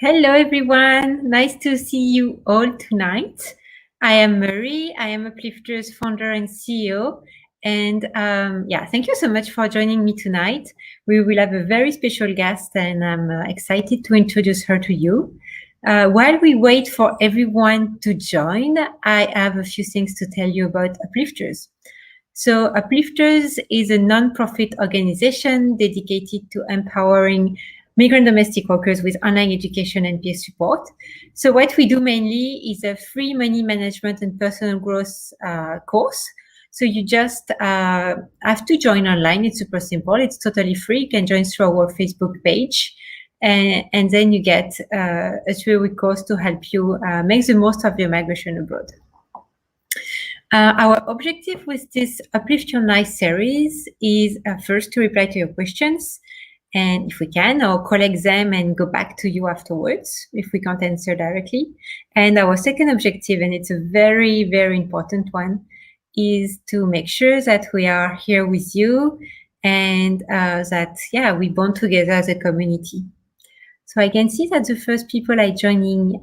Hello, everyone. Nice to see you all tonight. I am Marie. I am Uplifters founder and CEO. And thank you so much for joining me tonight. We will have a very special guest, and I'm excited to introduce her to you. While we wait for everyone to join, I have a few things to tell you about Uplifters. So Uplifters is a non-profit organization dedicated to empowering migrant domestic workers with online education and peer support. So what we do mainly is a free money management and personal growth course. So you just have to join online. It's super simple. It's totally free. You can join through our Facebook page. And then you get a 3-week course to help you make the most of your migration abroad. Our objective with this Uplift Your Night series is first to reply to your questions, and if we can, or collect them and go back to you afterwards if we can't answer directly. And our second objective, and it's a very, very important one, is to make sure that we are here with you and that we bond together as a community. So I can see that the first people are joining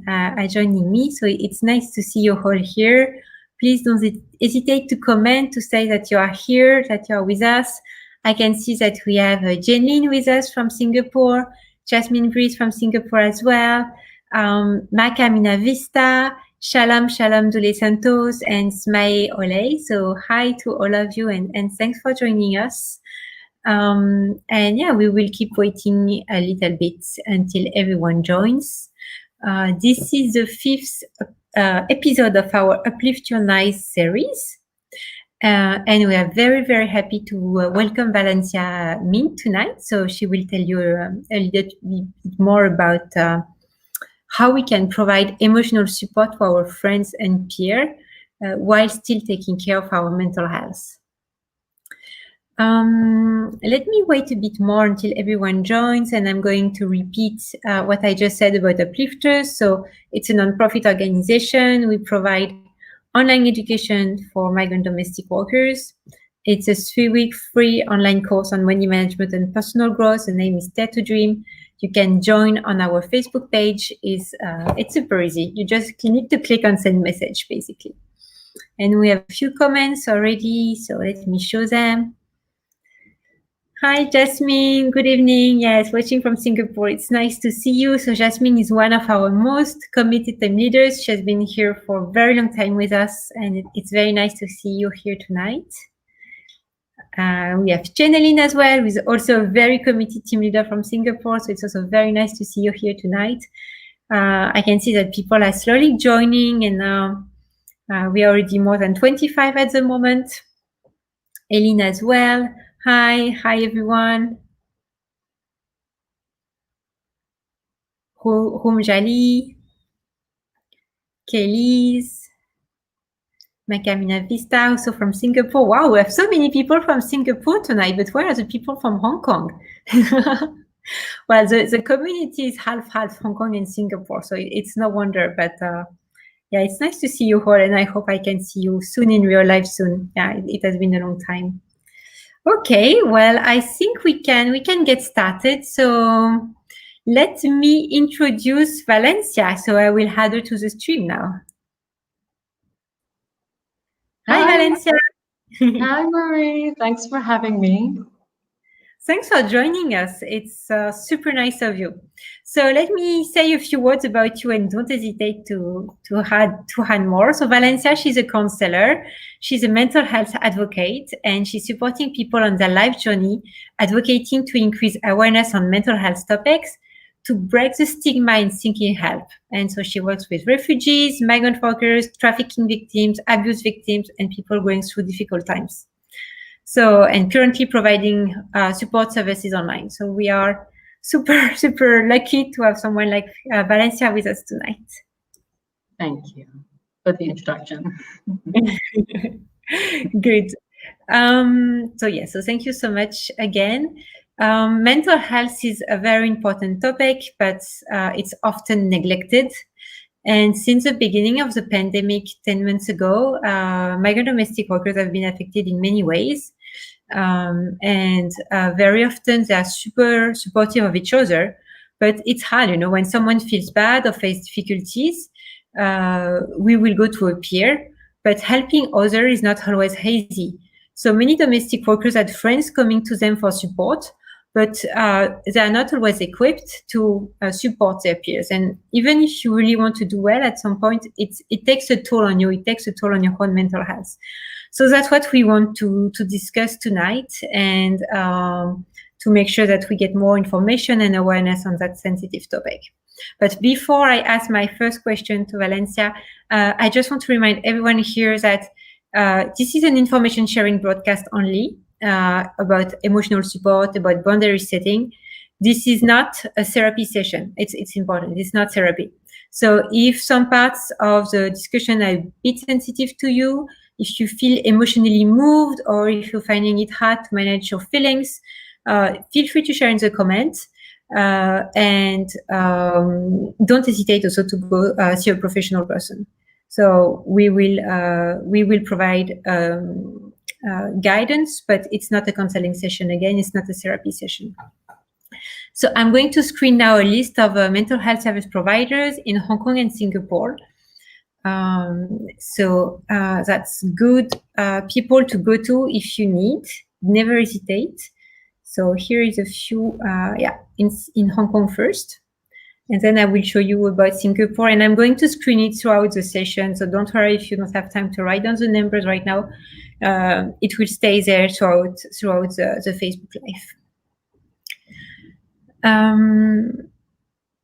me. So it's nice to see you all here. Please don't hesitate to comment, to say that you are here, that you are with us. I can see that we have Janine with us from Singapore, Jasmine Breeze from Singapore as well, Makamina Vista, Shalom Dule Santos, and Smae Ole. So hi to all of you, and thanks for joining us. We will keep waiting a little bit until everyone joins. This is the 5th episode of our Uplift Your Night series. And we are very, very happy to welcome Valencia Min tonight. So she will tell you a little bit more about how we can provide emotional support for our friends and peers while still taking care of our mental health. Let me wait a bit more until everyone joins, and I'm going to repeat what I just said about Uplifters. So it's a non-profit organization. We provide online education for migrant domestic workers. It's a 3-week free online course on money management and personal growth. The name is Dare to Dream. You can join on our Facebook page. It's super easy. You need to click on send message, basically. And we have a few comments already, so let me show them. Hi, Jasmine. Good evening. Yes, watching from Singapore. It's nice to see you. So Jasmine is one of our most committed team leaders. She has been here for a very long time with us, and it's very nice to see you here tonight. We have Jeneline as well, who is also a very committed team leader from Singapore. So it's also very nice to see you here tonight. I can see that people are slowly joining, and we are already more than 25 at the moment. Eileen as well. Hi everyone. Jali, Kelly's, Makamina Vista, also from Singapore. Wow, we have so many people from Singapore tonight, but where are the people from Hong Kong? Well, the community is half Hong Kong and Singapore, so it's no wonder, but it's nice to see you all, and I hope I can see you soon in real life soon. Yeah, it has been a long time. Okay, well, I think we can get started. So let me introduce Valencia. So I will add her to the stream now. Hi Valencia. Hi, Marie. Thanks for having me. Thanks for joining us. It's super nice of you. So let me say a few words about you, and don't hesitate to add more. So Valencia, she's a counselor. She's a mental health advocate, and she's supporting people on their life journey, advocating to increase awareness on mental health topics, to break the stigma in seeking help. And so she works with refugees, migrant workers, trafficking victims, abuse victims, and people going through difficult times. So, and currently providing support services online. So we are super, super lucky to have someone like Valencia with us tonight. Thank you for the introduction. Good. So thank you so much again. Mental health is a very important topic, but it's often neglected. And since the beginning of the pandemic 10 months ago, migrant domestic workers have been affected in many ways. And very often they are super supportive of each other, but it's hard, when someone feels bad or faces difficulties, we will go to a peer, but helping others is not always easy. So many domestic workers had friends coming to them for support, but they are not always equipped to support their peers. And even if you really want to do well, at some point, it takes a toll on you. It takes a toll on your own mental health. So that's what we want to discuss tonight, and to make sure that we get more information and awareness on that sensitive topic. But before I ask my first question to Valencia, I just want to remind everyone here that this is an information sharing broadcast only, about emotional support, about boundary setting. This is not a therapy session. It's important. It's not therapy. So if some parts of the discussion are a bit sensitive to you, if you feel emotionally moved, or if you're finding it hard to manage your feelings, feel free to share in the comments. And don't hesitate also to go see a professional person. So we will provide guidance, but it's not a counseling session. Again, it's not a therapy session. So I'm going to screen now a list of mental health service providers in Hong Kong and Singapore. So that's good people to go to if you need. Never hesitate. So here is a few, in Hong Kong first. And then I will show you about Singapore, and I'm going to screen it throughout the session. So don't worry if you don't have time to write down the numbers right now. It will stay there throughout the Facebook Live.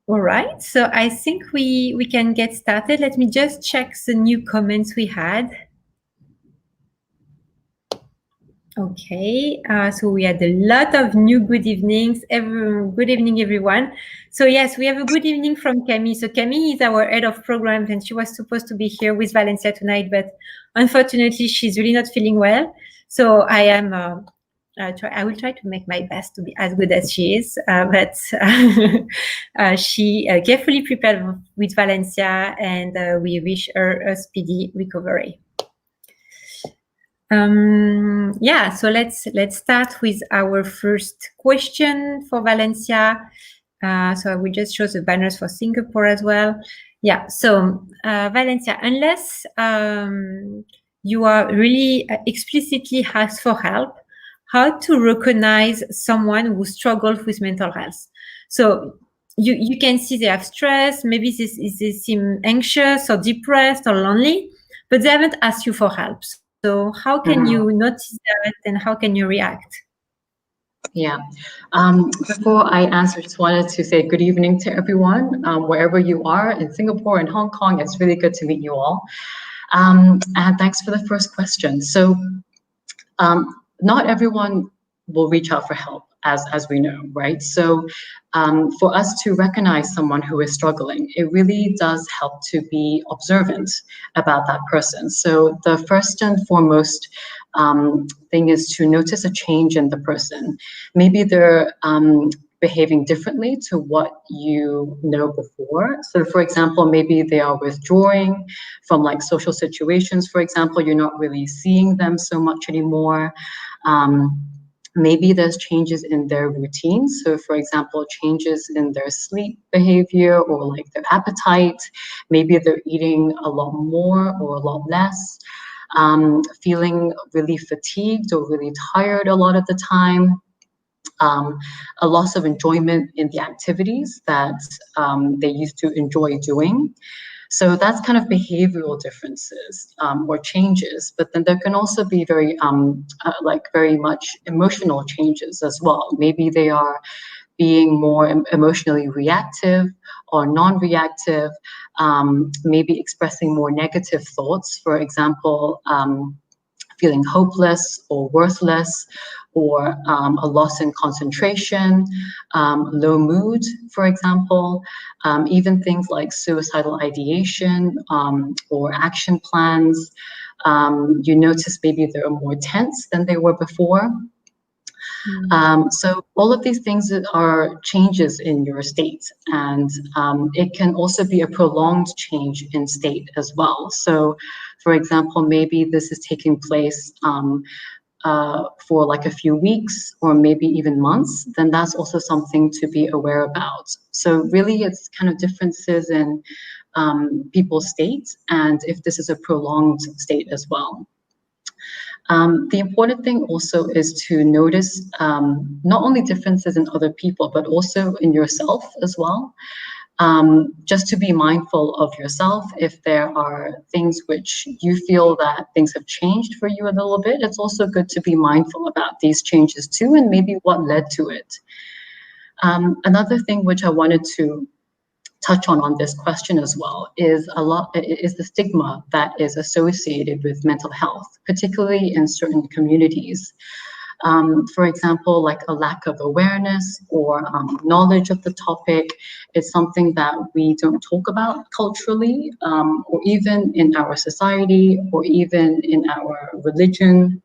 All right, so I think we can get started. Let me just check the new comments we had. Okay, so we had a lot of new good evenings. Good evening, everyone. So yes, we have a good evening from Camille. So Camille is our head of programs, and she was supposed to be here with Valencia tonight, but unfortunately, she's really not feeling well. So I am. I will try to make my best to be as good as she is, but she carefully prepared with Valencia, and we wish her a speedy recovery. So let's start with our first question for Valencia. So I will just show the banners for Singapore as well. Yeah, so Valencia, unless you are really explicitly asked for help, how to recognize someone who struggles with mental health? So you can see they have stress, maybe they seem anxious or depressed or lonely, but they haven't asked you for help. So how can you notice that, and how can you react? Yeah. Before I answer, just wanted to say good evening to everyone, wherever you are, in Singapore and Hong Kong. It's really good to meet you all. And thanks for the first question. So not everyone will reach out for help, as we know, right? So for us to recognize someone who is struggling, it really does help to be observant about that person. So the first and foremost thing is to notice a change in the person. Maybe they're behaving differently to what you know before. So for example, maybe they are withdrawing from like social situations. For example, you're not really seeing them so much anymore. Maybe there's changes in their routines. So for example, changes in their sleep behavior or like their appetite. Maybe they're eating a lot more or a lot less, feeling really fatigued or really tired a lot of the time. A loss of enjoyment in the activities that they used to enjoy doing. So that's kind of behavioral differences or changes, but then there can also be very much emotional changes as well. Maybe they are being more emotionally reactive or non-reactive, maybe expressing more negative thoughts. For example, feeling hopeless or worthless, or a loss in concentration, low mood, for example, even things like suicidal ideation or action plans. You notice maybe they're more tense than they were before. So all of these things are changes in your state, and it can also be a prolonged change in state as well. So for example, maybe this is taking place for like a few weeks or maybe even months, then that's also something to be aware about. So really it's kind of differences in people's states, and if this is a prolonged state as well. The important thing also is to notice not only differences in other people, but also in yourself as well. Just to be mindful of yourself. If there are things which you feel that things have changed for you a little bit, it's also good to be mindful about these changes too, and maybe what led to it. Another thing which I wanted to touch on this question as well is the stigma that is associated with mental health, particularly in certain communities. For example, like a lack of awareness or knowledge of the topic is something that we don't talk about culturally, or even in our society, or even in our religion.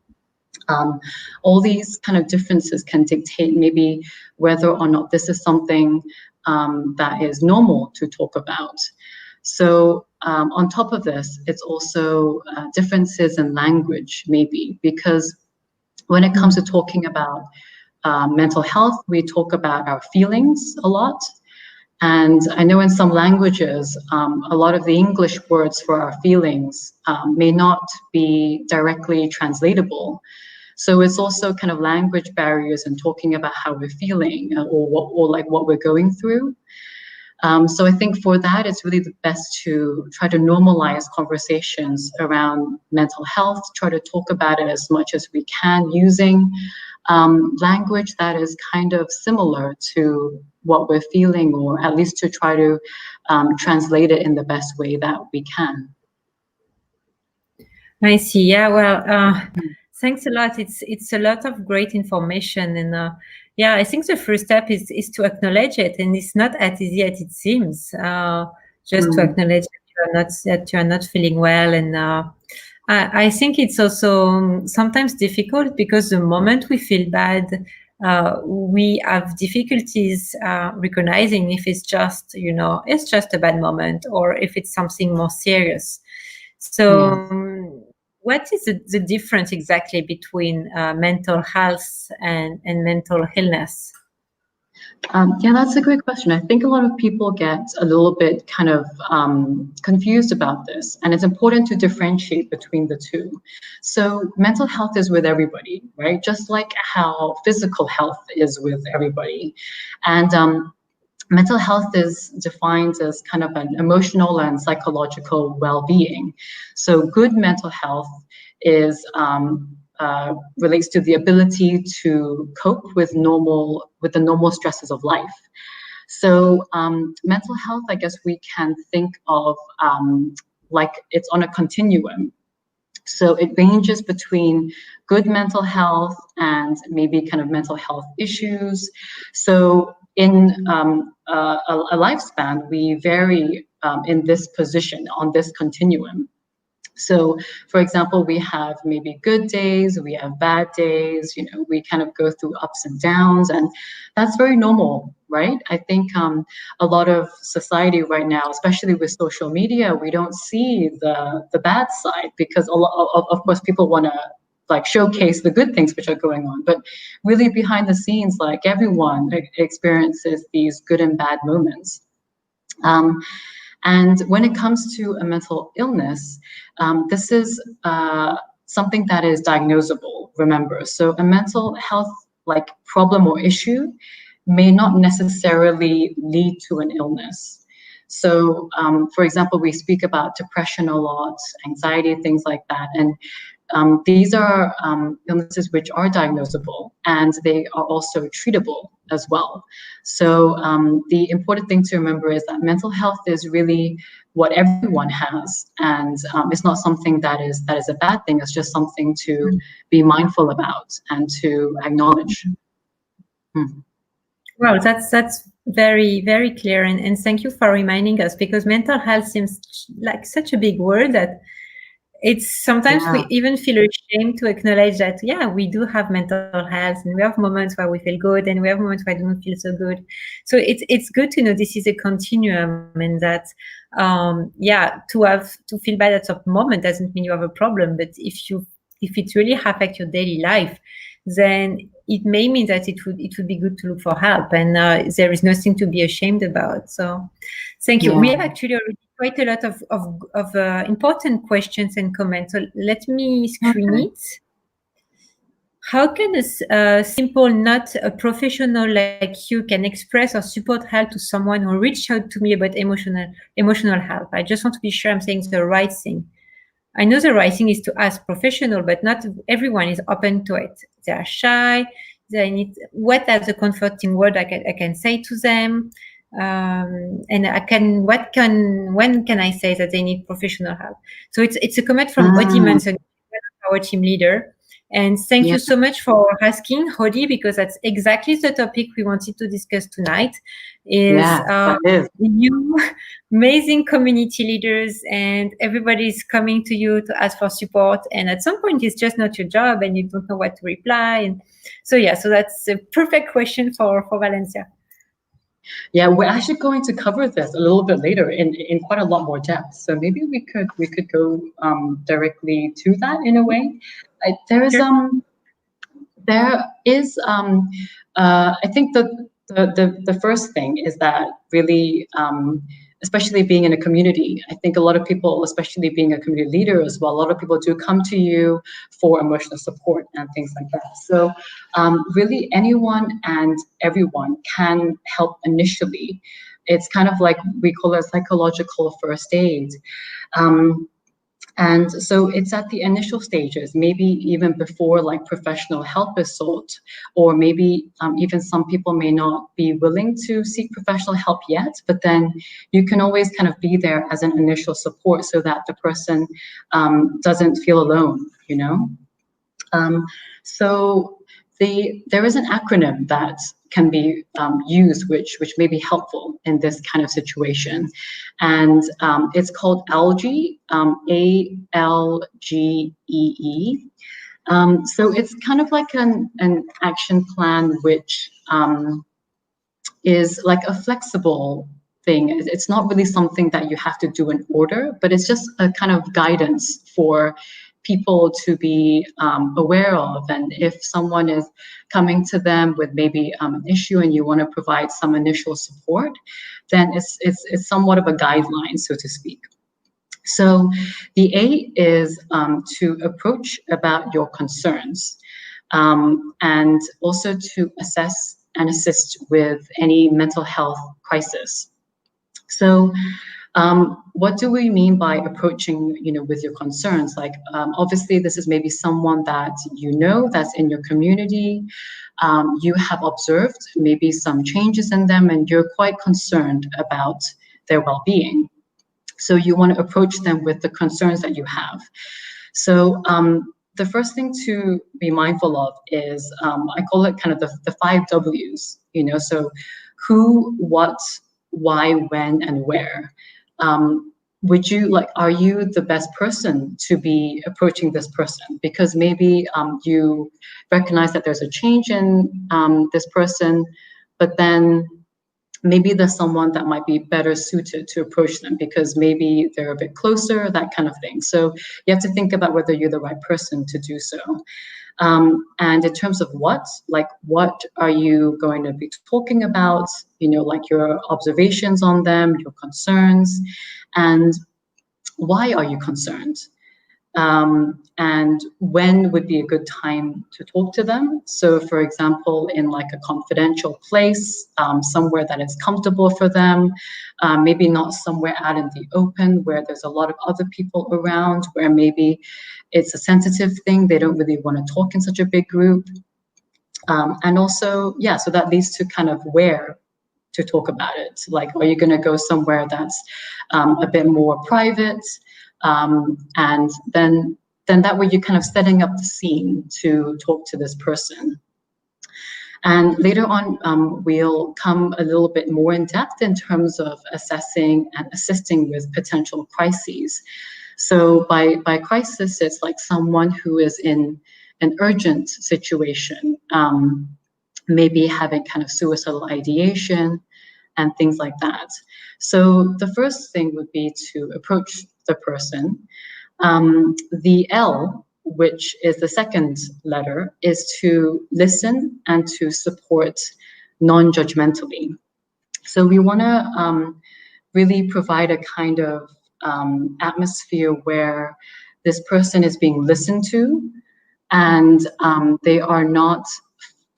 All these kind of differences can dictate maybe whether or not this is something that is normal to talk about. So on top of this, it's also differences in language, maybe, because when it comes to talking about mental health, we talk about our feelings a lot. And I know in some languages, a lot of the English words for our feelings may not be directly translatable. So it's also kind of language barriers in talking about how we're feeling, or like what we're going through. So I think for that, it's really the best to try to normalize conversations around mental health, try to talk about it as much as we can using language that is kind of similar to what we're feeling, or at least to try to translate it in the best way that we can. I see. Yeah, well, thanks a lot. It's a lot of great information, and yeah, I think the first step is to acknowledge it, and it's not as easy as it seems. Just to acknowledge that you are not feeling well, and I think it's also sometimes difficult because the moment we feel bad, we have difficulties recognizing if it's just it's just a bad moment, or if it's something more serious. So, what is the difference exactly between mental health and mental illness? Yeah, that's a great question. I think a lot of people get a little bit kind of confused about this, and it's important to differentiate between the two. So mental health is with everybody, right? Just like how physical health is with everybody. And mental health is defined as kind of an emotional and psychological well-being. So good mental health is relates to the ability to cope with the normal stresses of life. So mental health, I guess we can think of like it's on a continuum. So it ranges between good mental health and maybe kind of mental health issues. So in a lifespan, we vary in this position on this continuum. So, for example, we have maybe good days, we have bad days, we kind of go through ups and downs, and that's very normal, right? I think a lot of society right now, especially with social media, we don't see the bad side, because of course people want to like showcase the good things which are going on, but really behind the scenes, like everyone experiences these good and bad moments. And when it comes to a mental illness, this is something that is diagnosable, remember. So a mental health like problem or issue may not necessarily lead to an illness. So for example, we speak about depression a lot, anxiety, things like that. And these are illnesses which are diagnosable, and they are also treatable as well. So the important thing to remember is that mental health is really what everyone has, and it's not something that is a bad thing. It's just something to be mindful about and to acknowledge. Wow, that's very, very clear, and thank you for reminding us, because mental health seems like such a big word that it's sometimes we even feel ashamed to acknowledge that, yeah, we do have mental health, and we have moments where we feel good, and we have moments where we don't feel so good. So it's good to know this is a continuum, and that to feel bad at some moment doesn't mean you have a problem. But if if it really affects your daily life, then it may mean that it would be good to look for help, and there is nothing to be ashamed about. So thank you. We have actually already quite a lot of important questions and comments. So let me screen it. How can a simple, not a professional like you, can express or support help to someone who reached out to me about emotional help? I just want to be sure I'm saying the right thing. I know the right thing is to ask professional, but not everyone is open to it. They are shy. They need, what are the comforting word I can say to them? And when can I say that they need professional help? So it's a comment from Odi Manson, our team leader. And thank you so much for asking, Hodi, because that's exactly the topic we wanted to discuss tonight. You amazing community leaders, and everybody's coming to you to ask for support. And at some point, it's just not your job, and you don't know what to reply. And so that's a perfect question for Valencia. Yeah, we're actually going to cover this a little bit later in quite a lot more depth. So maybe we could go directly to that in a way. There is I think the first thing is that really, especially being in a community, I think a lot of people, especially being a community leader as well, a lot of people do come to you for emotional support and things like that. So really anyone and everyone can help initially. It's kind of like, we call it psychological first aid. And so it's at the initial stages, maybe even before like professional help is sought, or maybe even some people may not be willing to seek professional help yet, but then you can always kind of be there as an initial support so that the person doesn't feel alone, you know? So there is an acronym that can be used, which may be helpful in this kind of situation. And it's called ALGEE, ALGEE. So it's kind of like an action plan, which is like a flexible thing. It's not really something that you have to do in order, but it's just a kind of guidance for people to be aware of. And if someone is coming to them with maybe an issue and you want to provide some initial support, then it's somewhat of a guideline, so to speak. So the A is to approach about your concerns, and also to assess and assist with any mental health crisis. So what do we mean by approaching, with your concerns? Like, obviously, this is maybe someone that you know that's in your community. You have observed maybe some changes in them, and you're quite concerned about their well-being. So you want to approach them with the concerns that you have. So the first thing to be mindful of is, I call it kind of the 5 W's, so who, what, why, when, and where. Are you the best person to be approaching this person? Because maybe you recognize that there's a change in this person, but then maybe there's someone that might be better suited to approach them because maybe they're a bit closer, that kind of thing. So you have to think about whether you're the right person to do so. And in terms of what are you going to be talking about, like your observations on them, your concerns, and why are you concerned? And when would be a good time to talk to them. So for example, in like a confidential place, somewhere that is comfortable for them, maybe not somewhere out in the open where there's a lot of other people around, where maybe it's a sensitive thing, they don't really want to talk in such a big group. And also, so that leads to kind of where to talk about it. Like, are you going to go somewhere that's a bit more private? And then that way you're kind of setting up the scene to talk to this person. And later on, we'll come a little bit more in depth in terms of assessing and assisting with potential crises. So by crisis, it's like someone who is in an urgent situation, maybe having kind of suicidal ideation and things like that. So the first thing would be to approach the person. The L which is the second letter, is to listen and to support non-judgmentally. So we want to really provide a kind of atmosphere where this person is being listened to, and they are not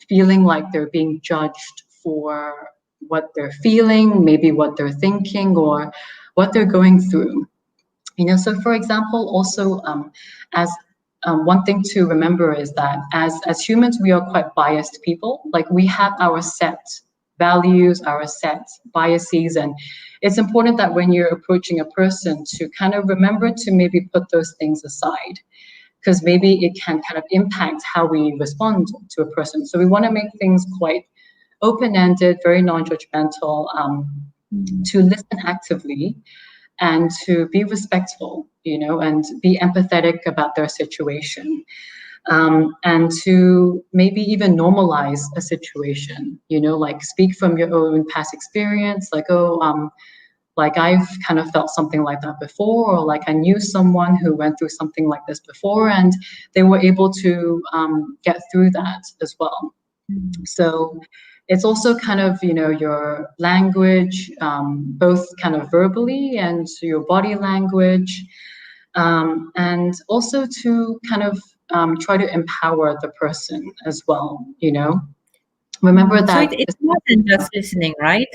feeling like they're being judged for what they're feeling, maybe what they're thinking, or what they're going through. So for example, also as one thing to remember is that as humans, we are quite biased people. Like, we have our set values, our set biases, and it's important that when you're approaching a person to kind of remember to maybe put those things aside, because maybe it can kind of impact how we respond to a person. So we want to make things quite open-ended, very non-judgmental, to listen actively, and to be respectful, and be empathetic about their situation, and to maybe even normalize a situation, like speak from your own past experience, like, like I've kind of felt something like that before, or like I knew someone who went through something like this before, and they were able to get through that as well. So it's also kind of, your language, both kind of verbally and your body language, and also to kind of try to empower the person as well, Remember that. So it's more than just listening, right?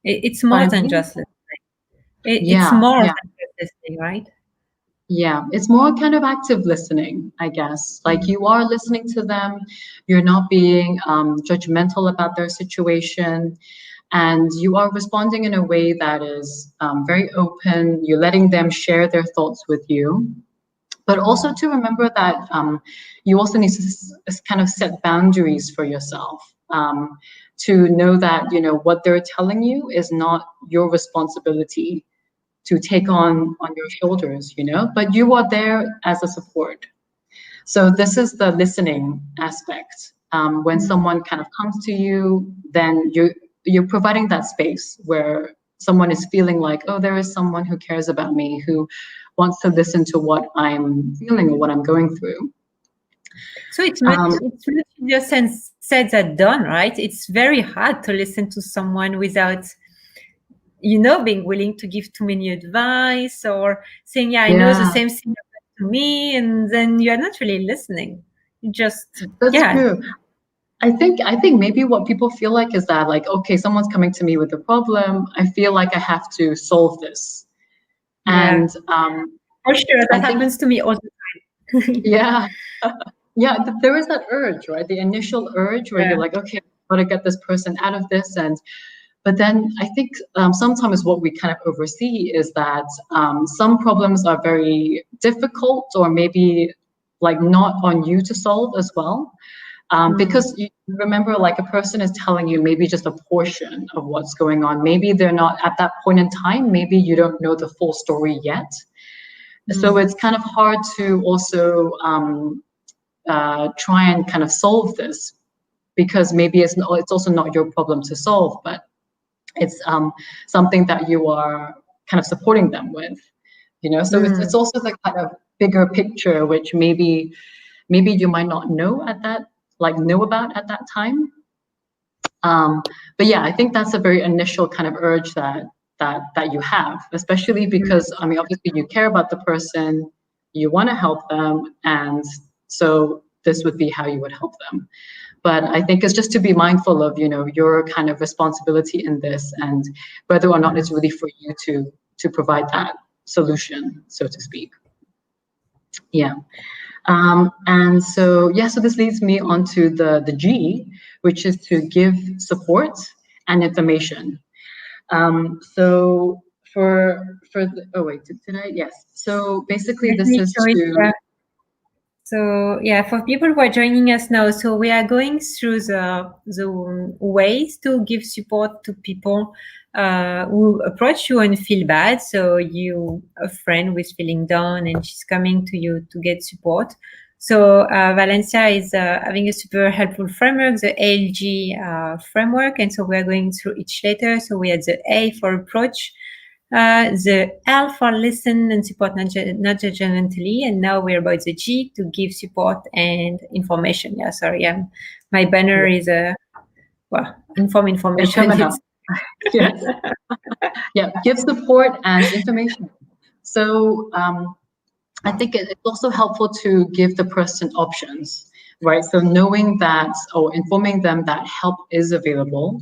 It's more than just listening. It's more than just listening, right? Yeah, it's more kind of active listening, I guess. Like, you are listening to them, you're not being judgmental about their situation, and you are responding in a way that is very open. You're letting them share their thoughts with you. But also to remember that you also need to kind of set boundaries for yourself, to know that, what they're telling you is not your responsibility to take on your shoulders, but you are there as a support. So this is the listening aspect. When someone kind of comes to you, then you're providing that space where someone is feeling like, oh, there is someone who cares about me, who wants to listen to what I'm feeling or what I'm going through. So it's much easier said than done, right? It's very hard to listen to someone without, being willing to give too many advice, or saying, yeah, I know the same thing happened to me, and then you're not really listening. That's true. I think maybe what people feel like is that, like, okay, someone's coming to me with a problem, I feel like I have to solve this. And for sure, that happens to me all the time. Yeah, there is that urge, right? The initial urge where you're like, okay, I gotta get this person out of this. But then I think sometimes what we kind of oversee is that some problems are very difficult, or maybe like not on you to solve as well. Because you remember, like, a person is telling you maybe just a portion of what's going on. Maybe they're not at that point in time. Maybe you don't know the full story yet. So it's kind of hard to also try and kind of solve this, because maybe it's also not your problem to solve, but it's something that you are kind of supporting them with, So it's also the kind of bigger picture, which maybe you might not know about at that time. But yeah, I think that's a very initial kind of urge that you have, especially because, I mean, obviously you care about the person, you want to help them, and so this would be how you would help them. But I think it's just to be mindful of, your kind of responsibility in this, and whether or not it's really for you to provide that solution, so to speak. Yeah. And so this leads me on to the G, which is to give support and information. So for the, oh wait, did I? Yes. So basically this is to... So yeah, for people who are joining us now, so we are going through the ways to give support to people who approach you and feel bad. So a friend who is feeling down and she's coming to you to get support. So Valencia is having a super helpful framework, the ALG framework. And so we are going through each letter. So we had the A for approach, The L for listen and support, not judgmentally. And now we're about the G, to give support and information. Yeah, sorry. My banner is information. It's coming up. Yes. Yeah, give support and information. So I think it's also helpful to give the person options, right? So knowing that, or informing them that help is available,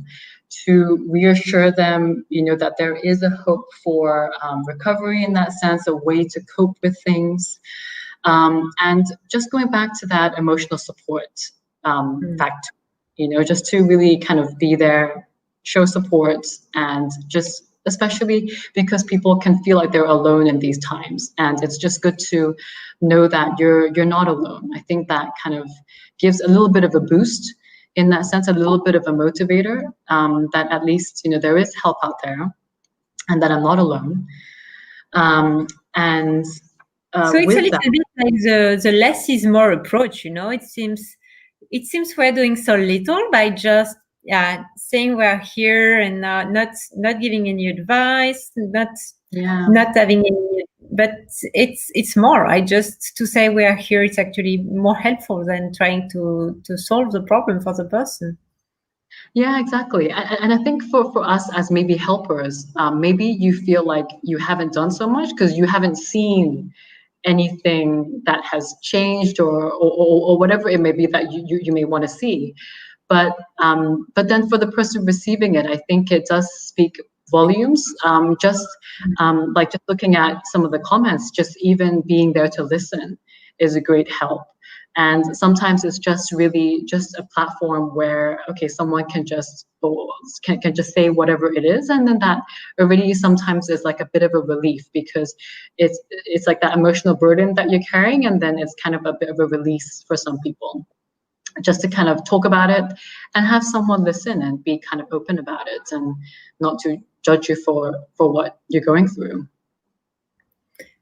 to reassure them, that there is a hope for recovery in that sense, a way to cope with things. And just going back to that emotional support factor, just to really kind of be there, show support, and just especially because people can feel like they're alone in these times, and it's just good to know that you're not alone. I think that kind of gives a little bit of a boost in that sense, a little bit of a motivator, that at least there is help out there, and that I'm not alone. And so it's a little that, bit like the less is more approach. It seems we're doing so little by just saying we're here and not giving any advice, not having any. But it's more. Just to say we are here, it's actually more helpful than trying to solve the problem for the person. Yeah, exactly. And I think for us as maybe helpers, maybe you feel like you haven't done so much because you haven't seen anything that has changed, or whatever it may be that you may want to see. But then for the person receiving it, I think it does speak volumes. Just looking at some of the comments, just even being there to listen is a great help. And sometimes it's just really just a platform where, okay, someone can just say whatever it is, and then that already sometimes is like a bit of a relief, because it's like that emotional burden that you're carrying, and then it's kind of a bit of a release for some people, just to kind of talk about it and have someone listen and be kind of open about it, and not to judge you for what you're going through.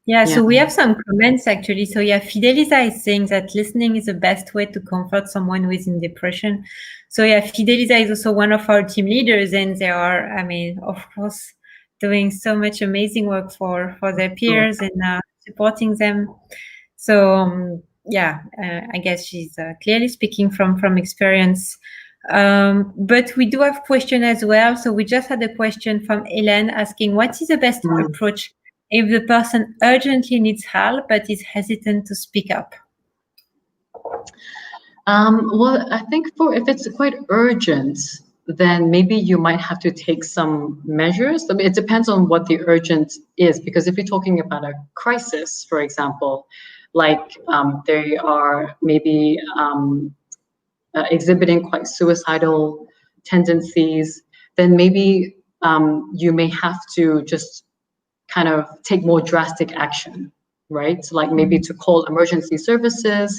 Yeah, so we have some comments actually. So Fidelisa is saying that listening is the best way to comfort someone who is in depression. So Fidelisa is also one of our team leaders, and they are, of course, doing so much amazing work for their peers and supporting them. So I guess she's clearly speaking from experience. But we do have question as well. So we just had a question from Hélène asking, what is the best approach if the person urgently needs help but is hesitant to speak up? Well, I think if it's quite urgent, then maybe you might have to take some measures. I mean, it depends on what the urgent is, because if you're talking about a crisis, for example, like they are maybe exhibiting quite suicidal tendencies, then maybe you may have to just kind of take more drastic action, right? So like maybe to call emergency services.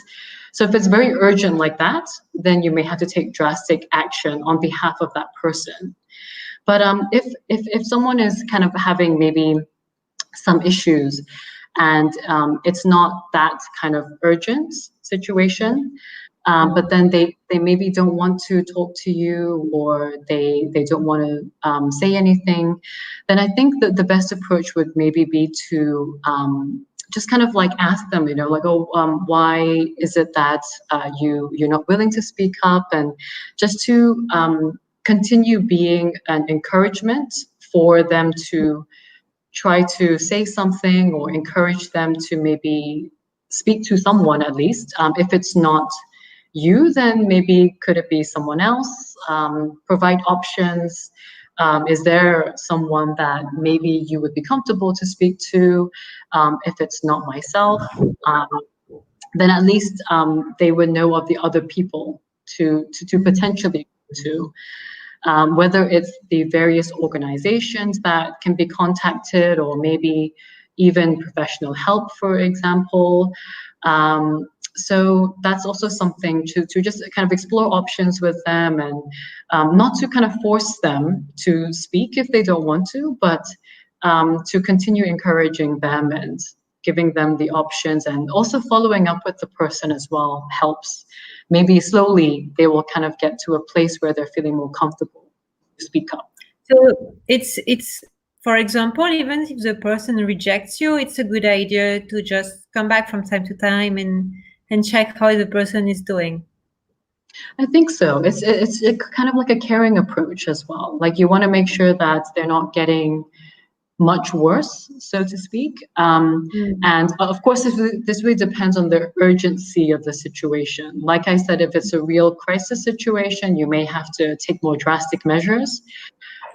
So if it's very urgent like that, then you may have to take drastic action on behalf of that person. But if someone is kind of having maybe some issues, and it's not that kind of urgent situation, but then they maybe don't want to talk to you, or they don't want to say anything, then I think that the best approach would maybe be to just kind of like ask them, like, why is it that you're not willing to speak up, and just to continue being an encouragement for them to try to say something, or encourage them to maybe speak to someone at least. If it's not you, then maybe could it be someone else? Provide options. Is there someone that maybe you would be comfortable to speak to? If it's not myself, then at least they would know of the other people to potentially to. Whether it's the various organizations that can be contacted, or maybe even professional help, for example. So that's also something to just kind of explore options with them, and not to kind of force them to speak if they don't want to, but to continue encouraging them and giving them the options, and also following up with the person as well helps. Maybe slowly they will kind of get to a place where they're feeling more comfortable to speak up. So it's for example, even if the person rejects you, it's a good idea to just come back from time to time and check how the person is doing. I think so. It's kind of like a caring approach as well. Like you want to make sure that they're not getting much worse, so to speak. And of course, this really depends on the urgency of the situation. Like I said, if it's a real crisis situation, you may have to take more drastic measures.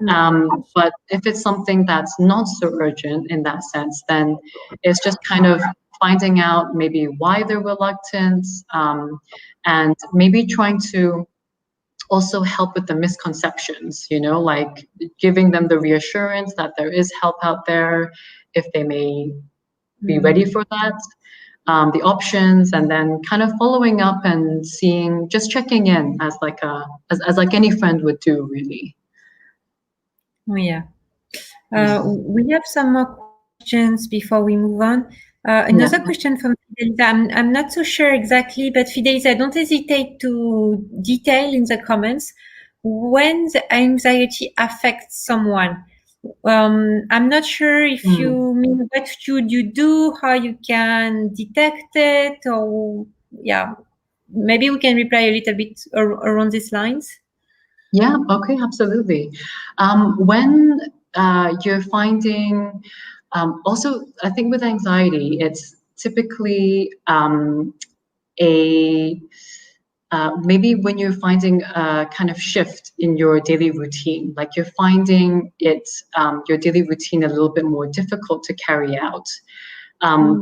But if it's something that's not so urgent in that sense, then it's just kind of finding out maybe why they're reluctant, and maybe trying to also help with the misconceptions, like giving them the reassurance that there is help out there if they may be ready for that, the options, and then kind of following up and seeing, just checking in as like as like any friend would do, really. Oh, yeah. We have some more questions before we move on. Another question from Fidelisa. I'm not so sure exactly, but Fidelisa, don't hesitate to detail in the comments when the anxiety affects someone. I'm not sure if you mean what should you do, how you can detect it, or yeah, maybe we can reply a little bit around these lines. Yeah, okay, absolutely. When you're finding, also, I think with anxiety, it's typically maybe when you're finding a kind of shift in your daily routine, like you're finding your daily routine a little bit more difficult to carry out.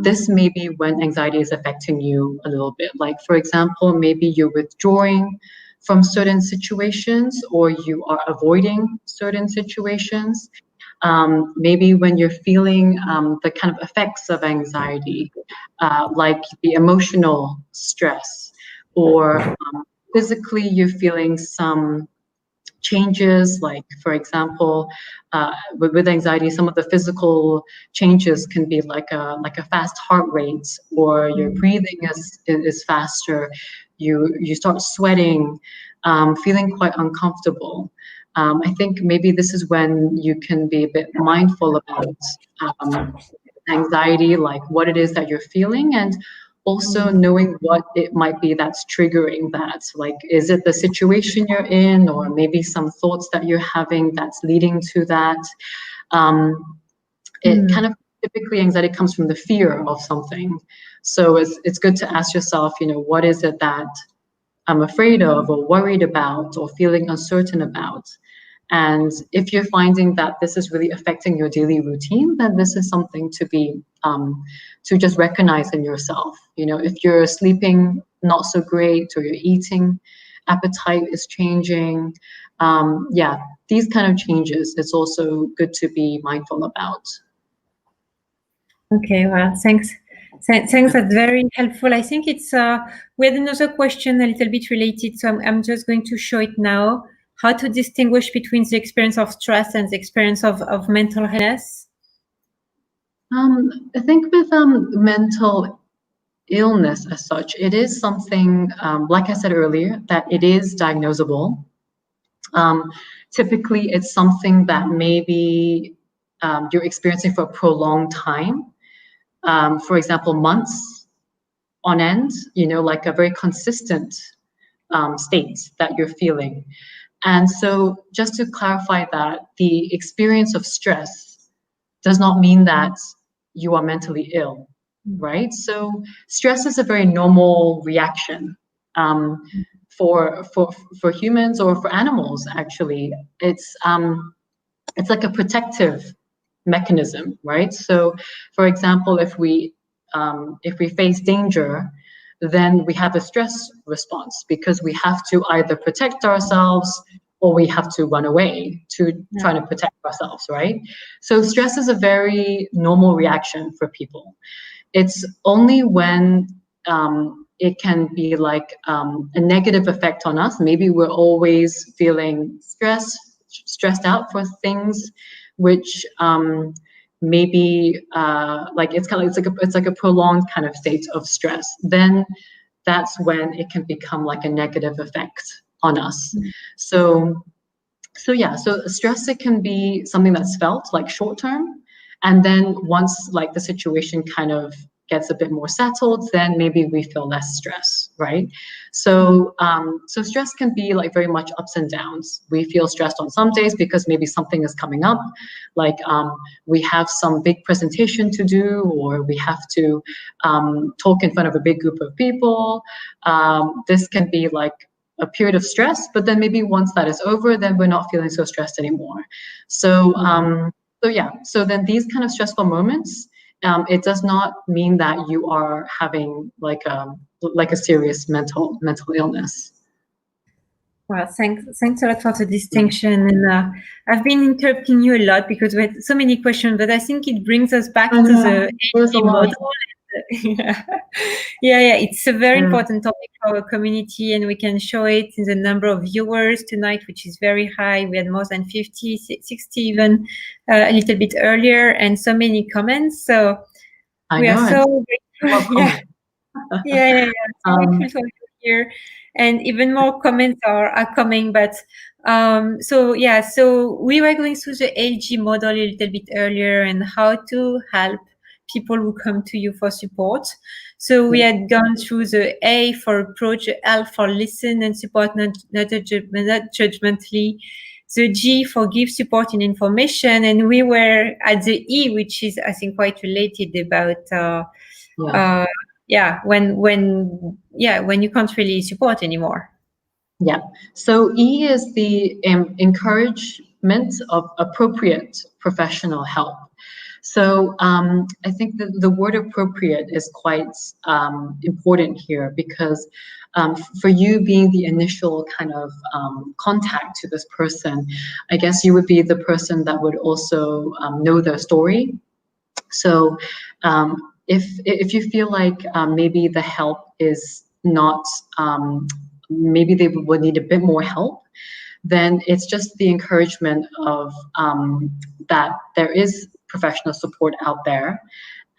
This may be when anxiety is affecting you a little bit. Like, for example, maybe you're withdrawing from certain situations, or you are avoiding certain situations. Maybe when you're feeling the kind of effects of anxiety, like the emotional stress, or physically you're feeling some changes, like, for example, with anxiety, some of the physical changes can be like a fast heart rate, or your breathing is faster, you start sweating, feeling quite uncomfortable. I think maybe this is when you can be a bit mindful about anxiety, like what it is that you're feeling, and also knowing what it might be that's triggering that. Like, is it the situation you're in, or maybe some thoughts that you're having that's leading to that? It kind of, typically anxiety comes from the fear of something. So it's good to ask yourself, what is it that I'm afraid of, or worried about, or feeling uncertain about? And if you're finding that this is really affecting your daily routine, then this is something to be to just recognize in yourself. If you're sleeping not so great, or your eating appetite is changing, these kind of changes, it's also good to be mindful about. Okay, well, thanks. Thanks, that's very helpful. I think it's we had another question a little bit related, so I'm just going to show it now. How to distinguish between the experience of stress and the experience of mental illness? I think with mental illness as such, it is something, like I said earlier, that it is diagnosable. Typically, it's something that maybe you're experiencing for a prolonged time. For example, months on end, like a very consistent state that you're feeling. And so just to clarify that, the experience of stress does not mean that you are mentally ill, right? So stress is a very normal reaction for humans, or for animals, actually. It's like a protective mechanism, right? So, for example, if we face danger, then we have a stress response, because we have to either protect ourselves, or we have to run away to try to protect ourselves, right? So stress is a very normal reaction for people. It's only when it can be like a negative effect on us. Maybe we're always feeling stressed out for things, which maybe like it's like a prolonged kind of state of stress. Then that's when it can become like a negative effect on us. So So yeah, so stress, it can be something that's felt like short term, and then once like the situation kind of gets a bit more settled, then maybe we feel less stress, right? So stress can be like very much ups and downs. We feel stressed on some days because maybe something is coming up, like we have some big presentation to do, or we have to talk in front of a big group of people. This can be like a period of stress, but then maybe once that is over, then we're not feeling so stressed anymore. So, so then these kind of stressful moments, it does not mean that you are having like a serious mental illness. Well, thanks a lot for the distinction. And I've been interrupting you a lot because we had so many questions, but I think it brings us back to the AG model. Yeah, it's a very important topic for our community, and we can show it in the number of viewers tonight, which is very high. We had more than 50, 60 even a little bit earlier, and so many comments. So we are so grateful. Yeah. So grateful for you here, and even more comments are coming. But so we were going through the AG model a little bit earlier and how to help people who come to you for support. So we had gone through the A for approach, L for listen and support, not judgmentally. The G for give support and information, and we were at the E, which is I think quite related about when you can't really support anymore. Yeah. So E is the encouragement of appropriate professional help. So I think that the word appropriate is quite important here, because for you being the initial kind of contact to this person, I guess you would be the person that would also know their story. So if you feel like maybe the help is not, maybe they would need a bit more help, then it's just the encouragement of that there is professional support out there,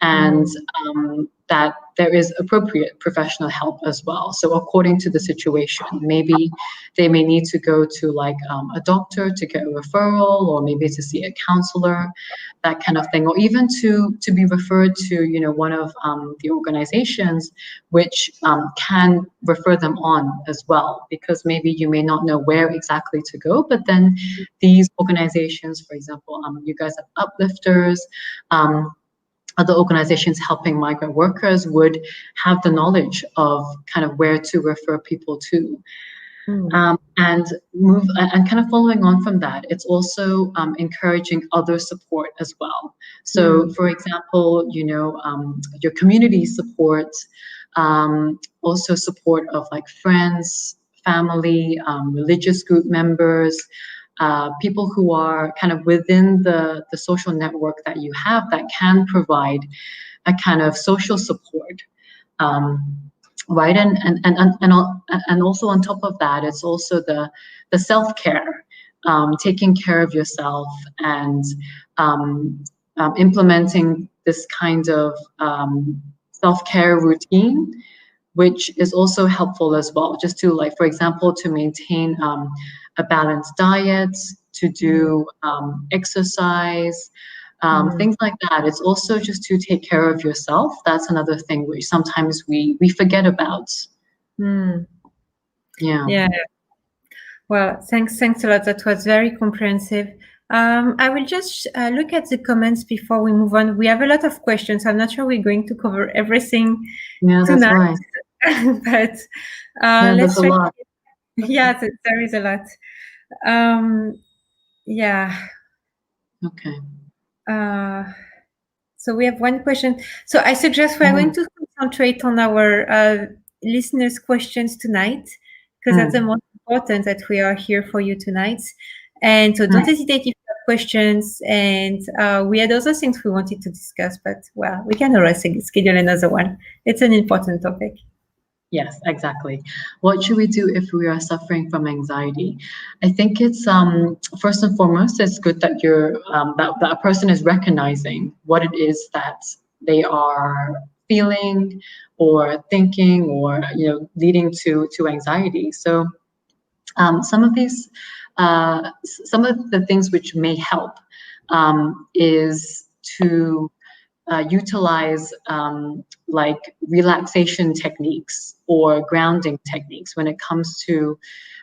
and that there is appropriate professional help as well. So according to the situation, maybe they may need to go to like a doctor to get a referral, or maybe to see a counselor, that kind of thing, or even to be referred to, you know, one of the organizations which can refer them on as well, because maybe you may not know where exactly to go, but then these organizations, for example, you guys have Uplifters, other organizations helping migrant workers would have the knowledge of kind of where to refer people to. And kind of following on from that, it's also encouraging other support as well. So for example, you know, your community support, also support of like friends, family, religious group members, people who are kind of within the social network that you have that can provide a kind of social support, right? And also on top of that, it's also the self-care, taking care of yourself, and implementing this kind of self-care routine, which is also helpful as well, just to, like, for example, to maintain a balanced diet, to do exercise, things like that. It's also just to take care of yourself. That's another thing which sometimes we forget about. Yeah. Well, thanks a lot. That was very comprehensive. I will just look at the comments before we move on. We have a lot of questions. I'm not sure we're going to cover everything tonight. But let's try. A lot. Yeah, there is a lot. Okay. So we have one question. So I suggest we're going to concentrate on our listeners' questions tonight, because that's the most important, that we are here for you tonight. And so don't hesitate if you have questions. And we had other things we wanted to discuss, but well, we can always schedule another one. It's an important topic. Yes, exactly. What should we do if we are suffering from anxiety? I think it's first and foremost, it's good that you're that a person is recognizing what it is that they are feeling or thinking, or, you know, leading to anxiety. So some of these some of the things which may help is to utilize like relaxation techniques or grounding techniques when it comes to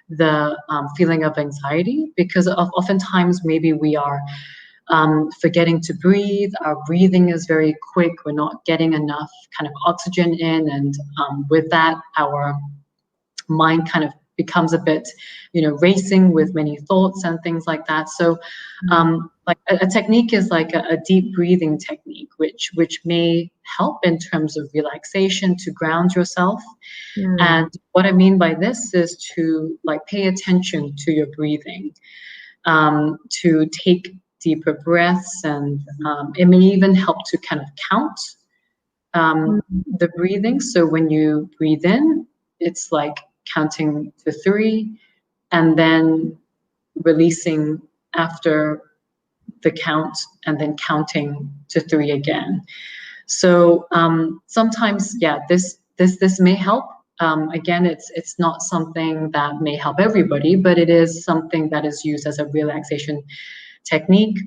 the feeling of anxiety, because oftentimes maybe we are forgetting to breathe. Our breathing is very quick. We're not getting enough kind of oxygen in, and with that, our mind kind of becomes a bit, racing with many thoughts and things like that. So, like a technique is like a deep breathing technique, which may help in terms of relaxation to ground yourself. And what I mean by this is to like pay attention to your breathing, to take deeper breaths, and it may even help to kind of count the breathing. So when you breathe in, it's like counting to 3 and then releasing after the count and then counting to 3 again. So sometimes, yeah, this may help. Again, it's not something that may help everybody, but it is something that is used as a relaxation technique.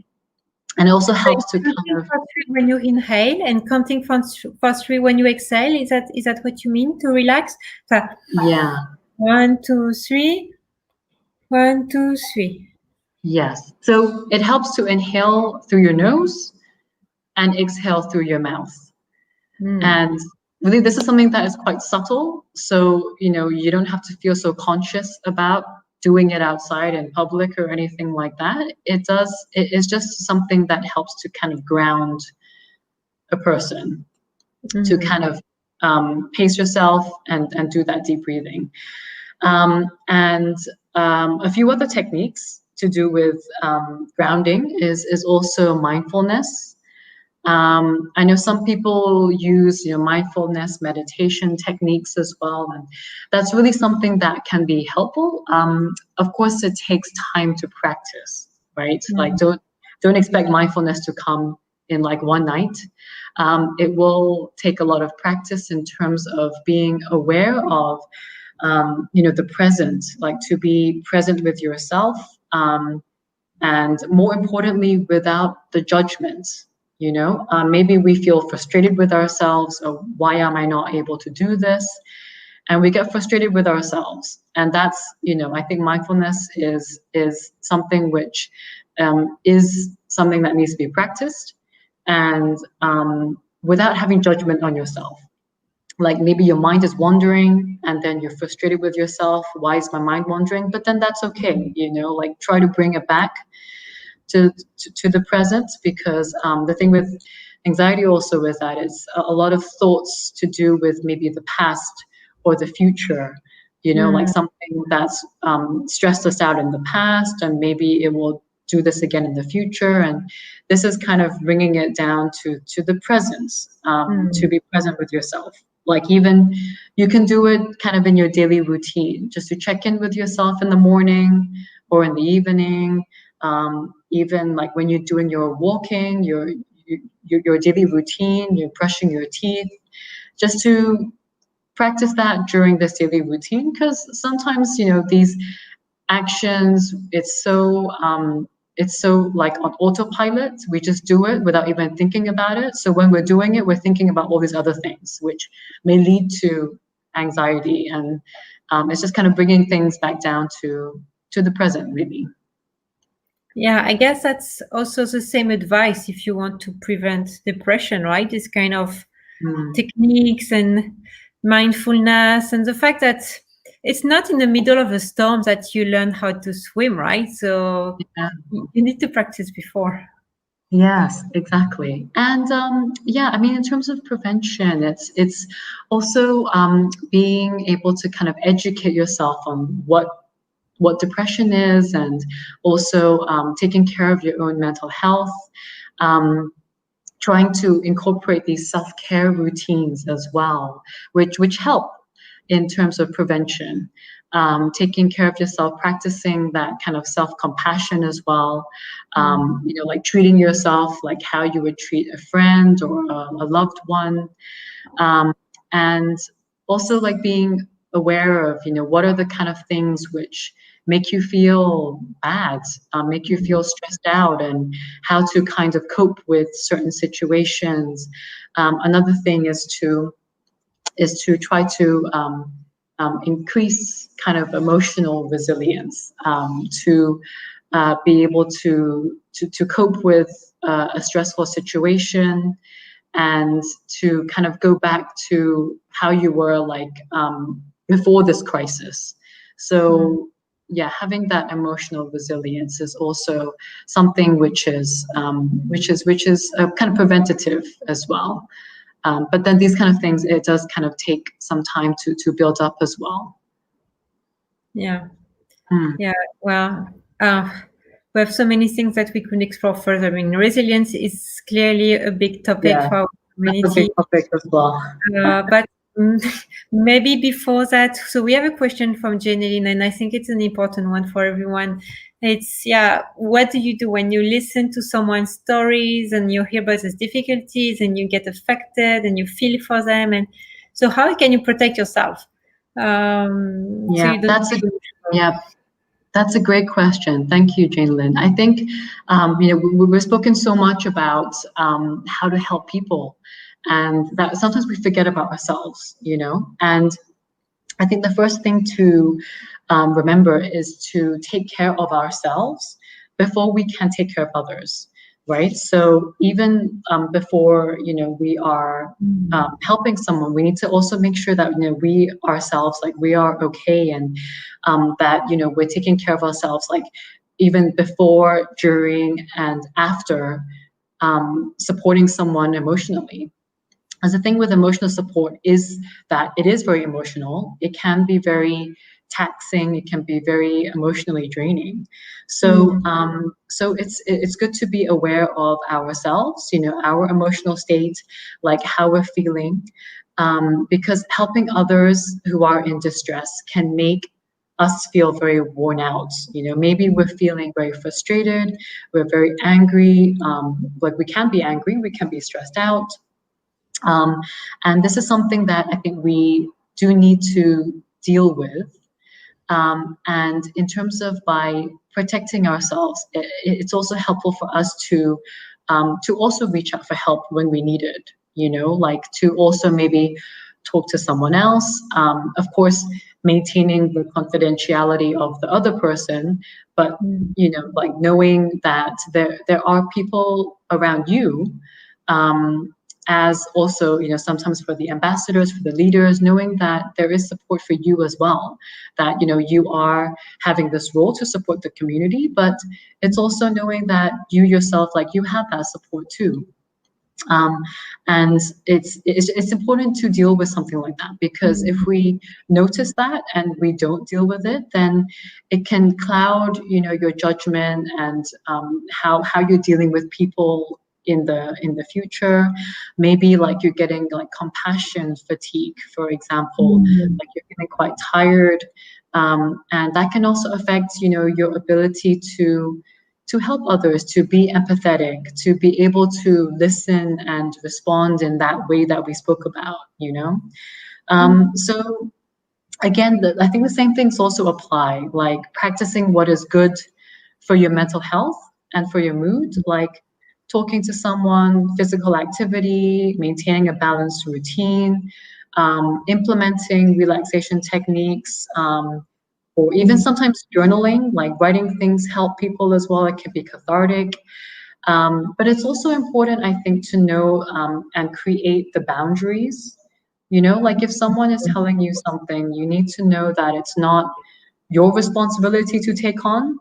And it also helps to kind of when you inhale and counting for 3 when you exhale. Is that what you mean to relax? So, yeah. 1, 2, 3. 1, 2, 3. Yes. So it helps to inhale through your nose and exhale through your mouth. And really, this is something that is quite subtle. So, you don't have to feel so conscious about doing it outside in public or anything like that. It is just something that helps to kind of ground a person, to kind of pace yourself and do that deep breathing. And a few other techniques to do with grounding is also mindfulness. I know some people use mindfulness meditation techniques as well, and that's really something that can be helpful. Of course, it takes time to practice, right? Like don't expect mindfulness to come in like one night. It will take a lot of practice in terms of being aware of the present, like to be present with yourself, and more importantly, without the judgment. Maybe we feel frustrated with ourselves, or why am I not able to do this? And we get frustrated with ourselves. And that's, I think mindfulness is something which is something that needs to be practiced, and without having judgment on yourself. Like maybe your mind is wandering and then you're frustrated with yourself. Why is my mind wandering? But then that's okay, like try to bring it back to the present, because the thing with anxiety also is that it's a lot of thoughts to do with maybe the past or the future, like something that's stressed us out in the past, and maybe it will do this again in the future. And this is kind of bringing it down to the present, to be present with yourself. Like even you can do it kind of in your daily routine, just to check in with yourself in the morning or in the evening. Even like when you're doing your walking, your daily routine, you're brushing your teeth, just to practice that during this daily routine, because sometimes these actions, it's so like on autopilot. We just do it without even thinking about it. So when we're doing it, we're thinking about all these other things, which may lead to anxiety. And it's just kind of bringing things back down to the present, really. Yeah, I guess that's also the same advice if you want to prevent depression, right? This kind of techniques and mindfulness, and the fact that it's not in the middle of a storm that you learn how to swim, right? So you need to practice before. Yes, exactly. And yeah, I mean, in terms of prevention, it's also being able to kind of educate yourself on what depression is, and also taking care of your own mental health, trying to incorporate these self-care routines as well, which help in terms of prevention. Taking care of yourself, practicing that kind of self-compassion as well, like treating yourself like how you would treat a friend or a loved one, and also like being aware of what are the kind of things which make you feel bad, make you feel stressed out, and how to kind of cope with certain situations. Another thing is to try to increase kind of emotional resilience, to be able to cope with a stressful situation, and to kind of go back to how you were like before this crisis. So yeah, having that emotional resilience is also something which is kind of preventative as well. But then these kind of things, it does kind of take some time to build up as well. Yeah. Yeah. Well, we have so many things that we could explore further. I mean, resilience is clearly a big topic Yeah, for our that's a community. big topic as well. But maybe before that, so we have a question from Janeline, and I think it's an important one for everyone. It's, what do you do when you listen to someone's stories and you hear about these difficulties and you get affected and you feel for them? And so how can you protect yourself? So you don't That's a great question. Thank you, Jane Lynn. I think, we've spoken so much about how to help people, and that sometimes we forget about ourselves, and I think the first thing to remember is to take care of ourselves before we can take care of others, right? So even before we are helping someone, we need to also make sure that we ourselves, like, we are okay, and that we're taking care of ourselves, like even before, during, and after supporting someone emotionally. As the thing with emotional support is that it is very emotional. It can be very taxing. It can be very emotionally draining. So, so it's good to be aware of ourselves, our emotional state, like how we're feeling, because helping others who are in distress can make us feel very worn out. Maybe we're feeling very frustrated. We're very angry. Like, we can be angry. We can be stressed out. And this is something that I think we do need to deal with. And in terms of by protecting ourselves, it's also helpful for us to also reach out for help when we need it, like to also maybe talk to someone else. Of course, maintaining the confidentiality of the other person, but like knowing that there are people around you, as also, sometimes for the ambassadors, for the leaders, knowing that there is support for you as well, that, you are having this role to support the community, but it's also knowing that you yourself, like, you have that support too. And it's important to deal with something like that, because if we notice that and we don't deal with it, then it can cloud, your judgment, and how you're dealing with people in the future. Maybe like you're getting like compassion fatigue, for example, like you're feeling quite tired, and that can also affect your ability to help others, to be empathetic, to be able to listen and respond in that way that we spoke about. So again, I think the same things also apply, like practicing what is good for your mental health and for your mood, like talking to someone, physical activity, maintaining a balanced routine, implementing relaxation techniques, or even sometimes journaling, like writing things help people as well. It can be cathartic. But it's also important, I think, to know and create the boundaries. Like if someone is telling you something, you need to know that it's not your responsibility to take on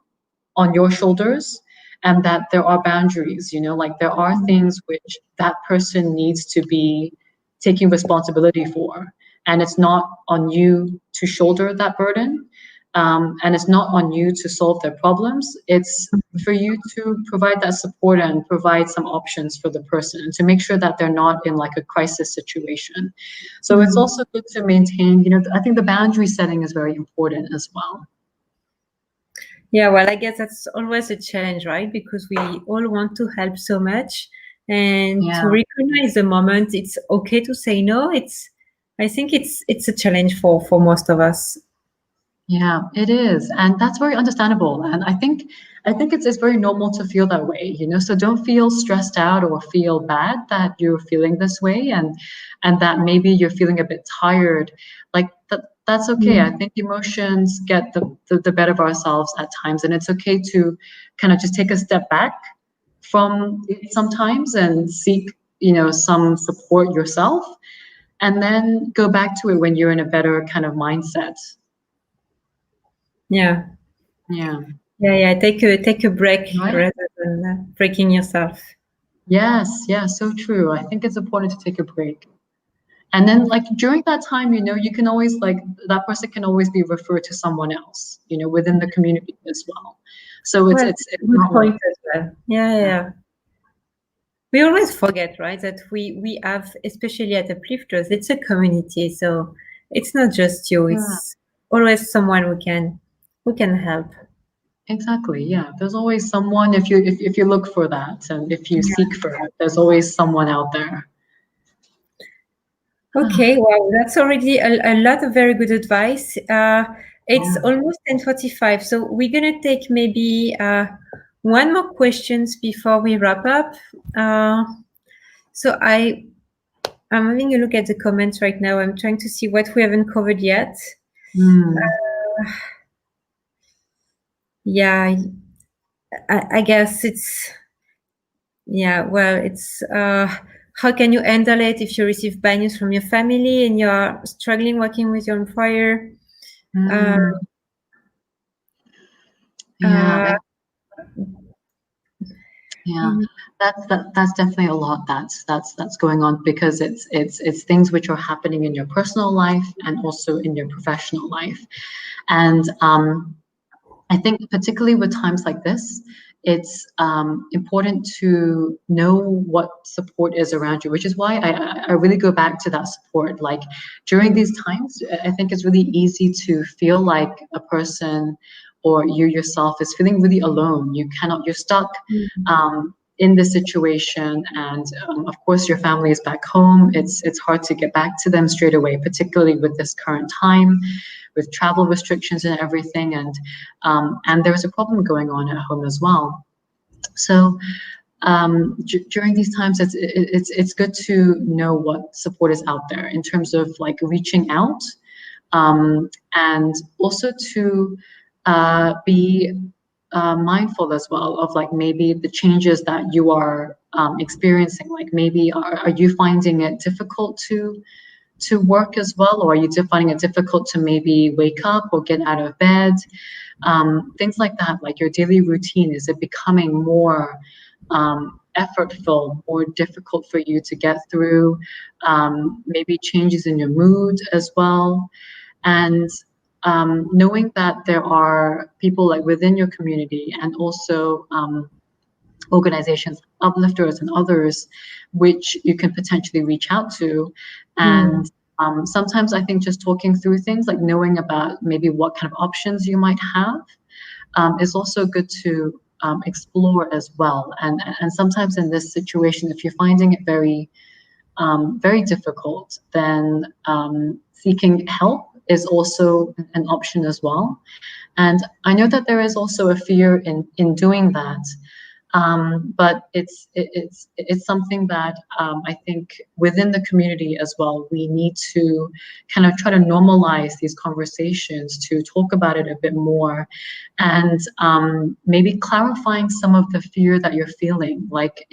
your shoulders, and that there are boundaries, like there are things which that person needs to be taking responsibility for, and it's not on you to shoulder that burden, and it's not on you to solve their problems. It's for you to provide that support and provide some options for the person, and to make sure that they're not in like a crisis situation. So it's also good to maintain, I think the boundary setting is very important as well. Yeah, well, I guess that's always a challenge, right? Because we all want to help so much, and to recognize the moment it's okay to say no. I think it's a challenge for most of us. Yeah, it is, and that's very understandable. And I think it's very normal to feel that way, you know. So don't feel stressed out or feel bad that you're feeling this way, and that maybe you're feeling a bit tired. Like that's okay. I Mm. think emotions get the better of ourselves at times, and it's okay to kind of just take a step back from it sometimes and seek, you know, some support yourself, and then go back to it when you're in a better kind of mindset. Yeah. Yeah. Yeah. Take a break Right? rather than breaking yourself. Yes, yeah, so true. I think it's important to take a break. And then like during that time, you know, you can always like that person can always be referred to someone else, you know, within the community as well. So it's Well, it's that's it's a good not like point as well. Yeah. yeah. Yeah. We always forget, right, that we have, especially at Uplifters, it's a community, so it's not just you. Yeah, It's always someone who can help. exactly. Yeah. There's always someone if you look for that and if you Yeah. seek for it, there's always someone out there. Okay, wow, that's already a lot of very good advice. It's Yeah. almost 10:45, so we're gonna take maybe one more questions before we wrap up. So I'm having a look at the comments right now. I'm trying to see what we haven't covered yet. Hmm. Yeah, I guess it's how can you handle it if you receive bad news from your family and you're struggling working with your employer? Uh, Hmm. Yeah. uh, Yeah, and- that's definitely a lot that's going on because it's things which are happening in your personal life and also in your professional life. And I think particularly with times like this, it's important to know what support is around you, which is why I really go back to that support. Like during these times, I think it's really easy to feel like a person or you yourself is feeling really alone. You're stuck in this situation, and of course, your family is back home. It's hard to get back to them straight away, particularly with this current time, with travel restrictions and everything, and there's a problem going on at home as well. So during these times, it's good to know what support is out there in terms of like reaching out, and also to be mindful as well of like maybe the changes that you are experiencing. Like maybe are you finding it difficult to work as well, or are you finding it difficult to maybe wake up or get out of bed? Things like that, like your daily routine, is it becoming more effortful, more difficult for you to get through? Maybe changes in your mood as well. And knowing that there are people like within your community and also organizations, uplifters and others, which you can potentially reach out to. And Mm, sometimes I think just talking through things, like knowing about maybe what kind of options you might have, is also good to explore as well. And sometimes in this situation, if you're finding it very difficult, then seeking help is also an option as well. And I know that there is also a fear in doing that, but it's something that I think within the community as well, we need to kind of try to normalize these conversations to talk about it a bit more, and maybe clarifying some of the fear that you're feeling. Like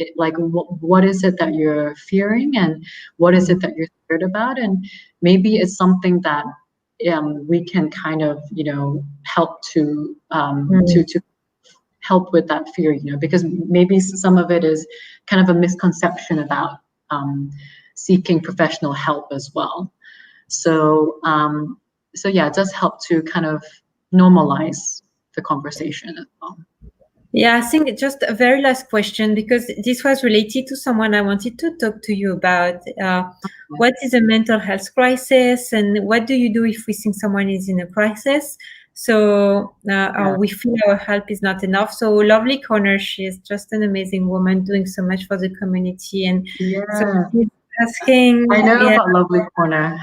what is it that you're fearing, and what is it that you're scared about, and maybe it's something that we can kind of help mm. to help with that fear, because maybe some of it is kind of a misconception about seeking professional help as well. So, so yeah, it does help to kind of normalize the conversation as well. Yeah, I think just a very last question, because this was related to someone I wanted to talk to you about. What is a mental health crisis, and what do you do if we think someone is in a crisis? So, or Yeah. we feel our help is not enough. So, Lovely Corner, she is just an amazing woman doing so much for the community. And so Yeah. she's asking, I know yeah, about Lovely Corner.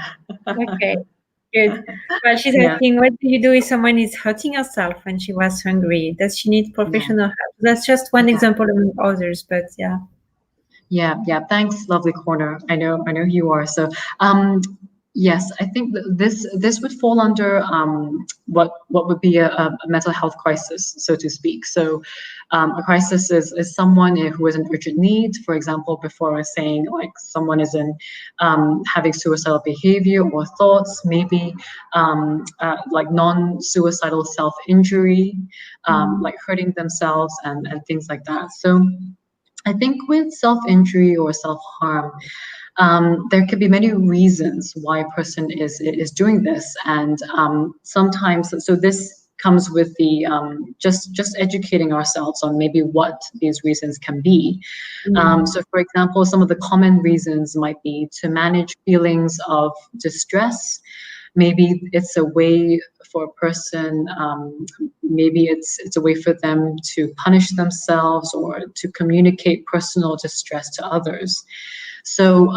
okay. Good. Well, she's Yeah, asking, what do you do if someone is hurting herself when she was hungry? Does she need yeah, professional help? That's just one yeah. example among others, but yeah. Yeah, yeah. Thanks, lovely corner. I know you are. So, yes, I think that this would fall under what would be a mental health crisis, so to speak. So, a crisis is someone who is in urgent need. For example, before I was saying like someone is in having suicidal behavior or thoughts, maybe like non-suicidal self-injury, like hurting themselves and things like that. So. I think with self-injury or self-harm, there could be many reasons why a person is doing this, and sometimes so this comes with the just educating ourselves on maybe what these reasons can be. So, for example, some of the common reasons might be to manage feelings of distress. Maybe it's a way for a person, maybe it's a way for them to punish themselves or to communicate personal distress to others. So,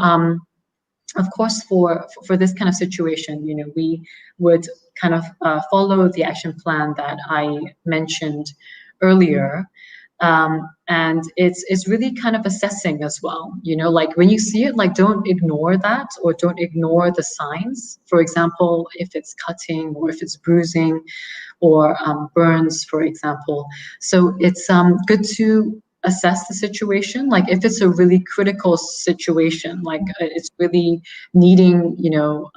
of course, for this kind of situation, you know, we would kind of follow the action plan that I mentioned earlier. And it's really kind of assessing as well, you know, like when you see it, like don't ignore that or don't ignore the signs. For example, if it's cutting or if it's bruising or burns, for example. So it's good to assess the situation. Like if it's a really critical situation, like it's really needing, you know,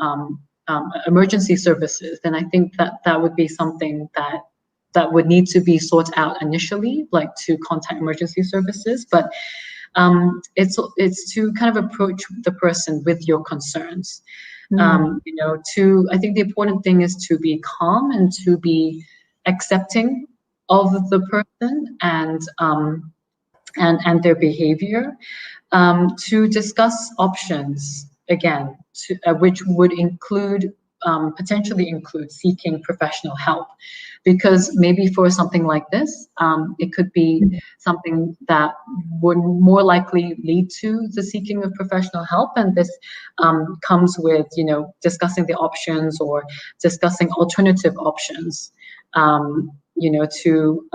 emergency services, then I think that that would be something that would need to be sorted out initially, like to contact emergency services. But it's to kind of approach the person with your concerns. You know, to I think the important thing is to be calm and to be accepting of the person and their behavior, to discuss options again, which would include potentially include seeking professional help, because maybe for something like this, it could be something that would more likely lead to the seeking of professional help, and this comes with, you know, discussing the options or discussing alternative options. You know, to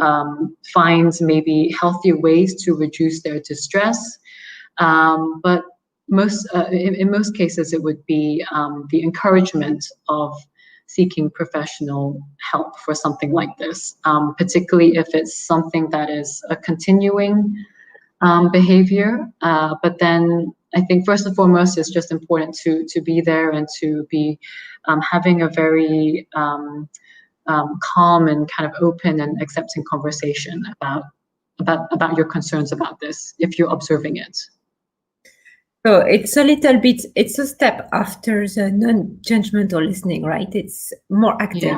find maybe healthier ways to reduce their distress. But in most cases, it would be the encouragement of seeking professional help for something like this, particularly if it's something that is a continuing behavior. But then I think first and foremost, it's just important to be there and to be having a very calm and kind of open and accepting conversation about your concerns about this if you're observing it. So it's a little bit, it's a step after the non-judgmental listening, right? It's more active.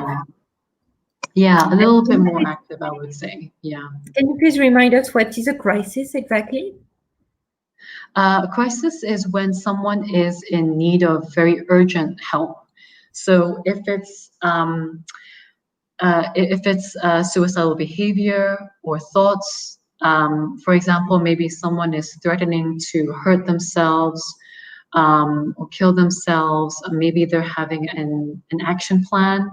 Yeah, a little bit more active, I would say. Yeah. Can you please remind us what is a crisis exactly? A crisis is when someone is in need of very urgent help. So if it's suicidal behavior or thoughts, for example, maybe someone is threatening to hurt themselves or kill themselves. Maybe they're having an action plan,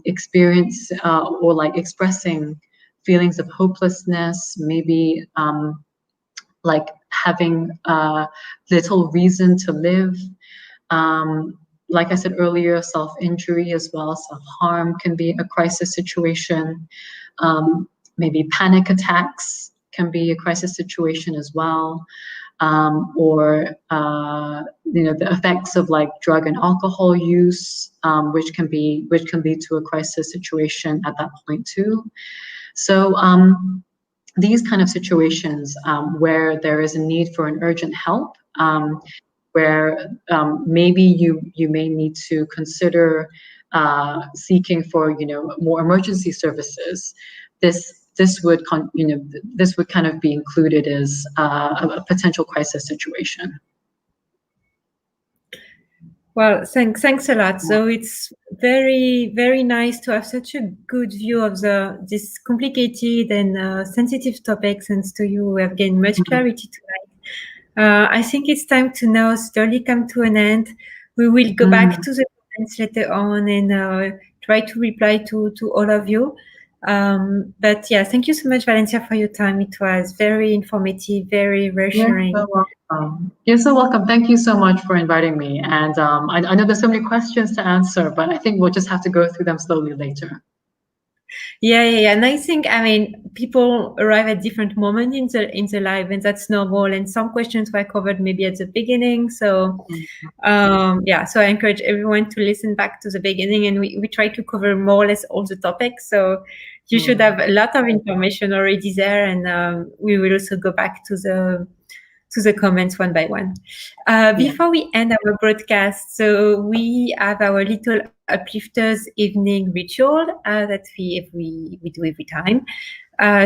experience or like expressing feelings of hopelessness, maybe like having little reason to live. Like I said earlier, self-injury as well, self-harm can be a crisis situation. Maybe panic attacks can be a crisis situation as well. Or you know, the effects of like drug and alcohol use, which can lead to a crisis situation at that point too. So these kind of situations where there is a need for an urgent help, where maybe you may need to consider seeking for, you know, more emergency services. This would this would kind of be included as a potential crisis situation. Well, thanks a lot. So it's very, very nice to have such a good view of this complicated and sensitive topic. Thanks to you, we have gained much clarity tonight. I think it's time to now slowly come to an end. We will go back to the comments later on and try to reply to all of you. But yeah, thank you so much, Valencia, for your time. It was very informative, very reassuring. You're so welcome. You're so welcome. Thank you so much for inviting me. And I know there's so many questions to answer, but I think we'll just have to go through them slowly later. Yeah. And I think, I mean, people arrive at different moments in the life, and that's normal. And some questions were covered maybe at the beginning. So, so I encourage everyone to listen back to the beginning, and we try to cover more or less all the topics. So you should have a lot of information already there, and we will also go back to the comments one by one. Before we end our broadcast, so we have our little Uplifters evening ritual that we do every time.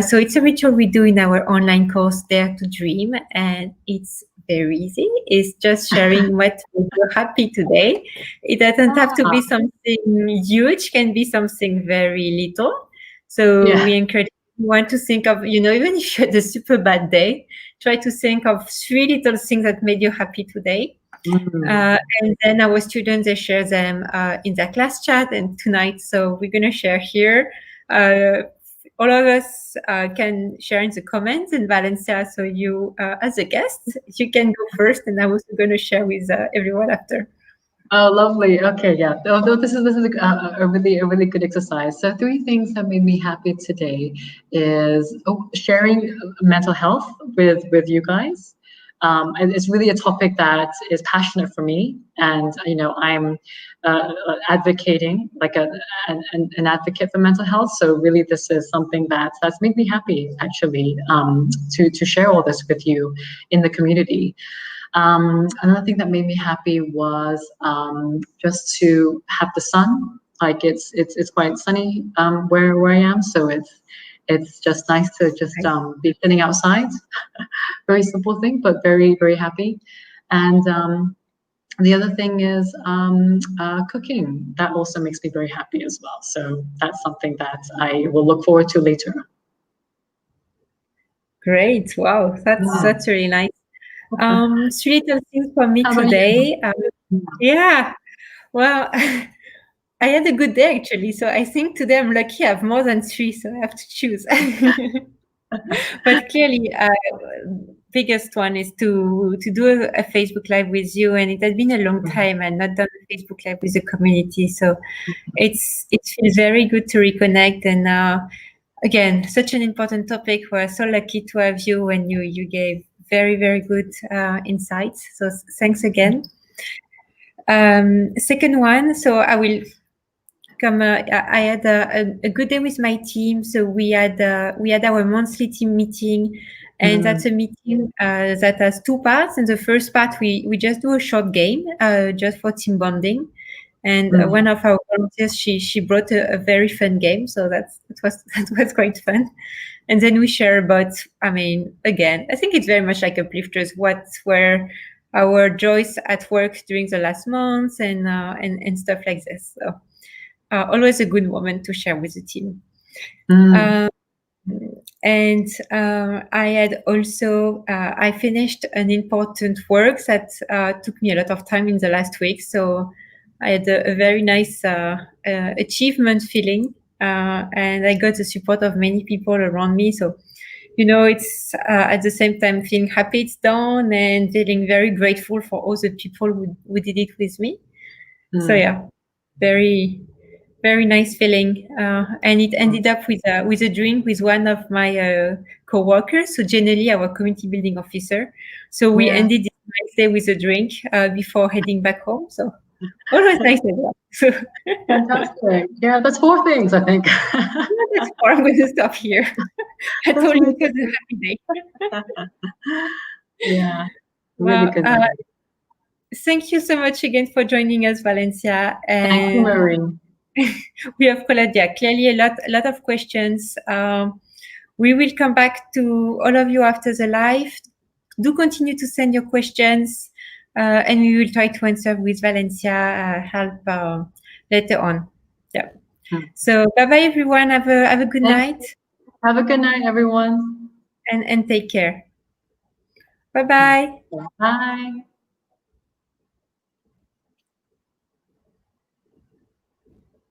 So it's a ritual we do in our online course, Dare to Dream, and it's very easy. It's just sharing what made you happy today. It doesn't have to be something huge, can be something very little. So we encourage everyone to think of, even if you had a super bad day, try to think of 3 little things that made you happy today. And then our students, they share them in their class chat and tonight. So we're going to share here. All of us can share in the comments, and Valencia, so you, as a guest, you can go first, and I'm also going to share with everyone after. Oh, lovely. Okay, yeah. This is a really good exercise. So 3 things that made me happy today is sharing mental health with you guys. And it's really a topic that is passionate for me, and I'm advocating like an advocate for mental health. So really, this is something that's made me happy actually, to share all this with you in the community. Another thing that made me happy was just to have the sun. Like it's quite sunny where I am, so it's just nice to just be sitting outside. Very simple thing, but very, very happy. And the other thing is cooking. That also makes me very happy as well. So that's something that I will look forward to later. Great! Wow, that's really nice. 3 little things for me today. Yeah. Well, I had a good day actually. So I think today I'm lucky. I have more than 3, so I have to choose. But clearly, biggest one is to do a Facebook Live with you, and it has been a long time and not done a Facebook Live with the community. So it feels very good to reconnect. And again, such an important topic. We're so lucky to have you, and you gave very, very good insights. So thanks again. Second one, so I will come. I had a good day with my team. So we had our monthly team meeting, and that's a meeting that has 2 parts. In the first part, we just do a short game just for team bonding. And one of our volunteers, she brought a very fun game, so that was quite fun. And then we share about, I mean, again, I think it's very much like Uplifters, what were our joys at work during the last months and stuff like this. So always a good moment to share with the team. And I had also, I finished an important work that took me a lot of time in the last week. So I had a very nice achievement feeling, and I got the support of many people around me. So, it's at the same time feeling happy it's done and feeling very grateful for all the people who did it with me. So yeah, very, very nice feeling. And it ended up with a drink with one of my co-workers, so generally our community building officer. So we ended this nice day with a drink before heading back home. So always nice as well. So fantastic. Yeah, that's 4 things, I think. That's 4. I'm going to stop here. I told you it was a happy day. Yeah, really good. Thank you so much again for joining us, Valencia. And thank you, Marie. We have collared, clearly a lot of questions. We will come back to all of you after the live. Do continue to send your questions, and we will try to answer with Valencia help later on. Yeah. So bye everyone. Have a good night. Have a good night, everyone. And take care. Bye. Bye.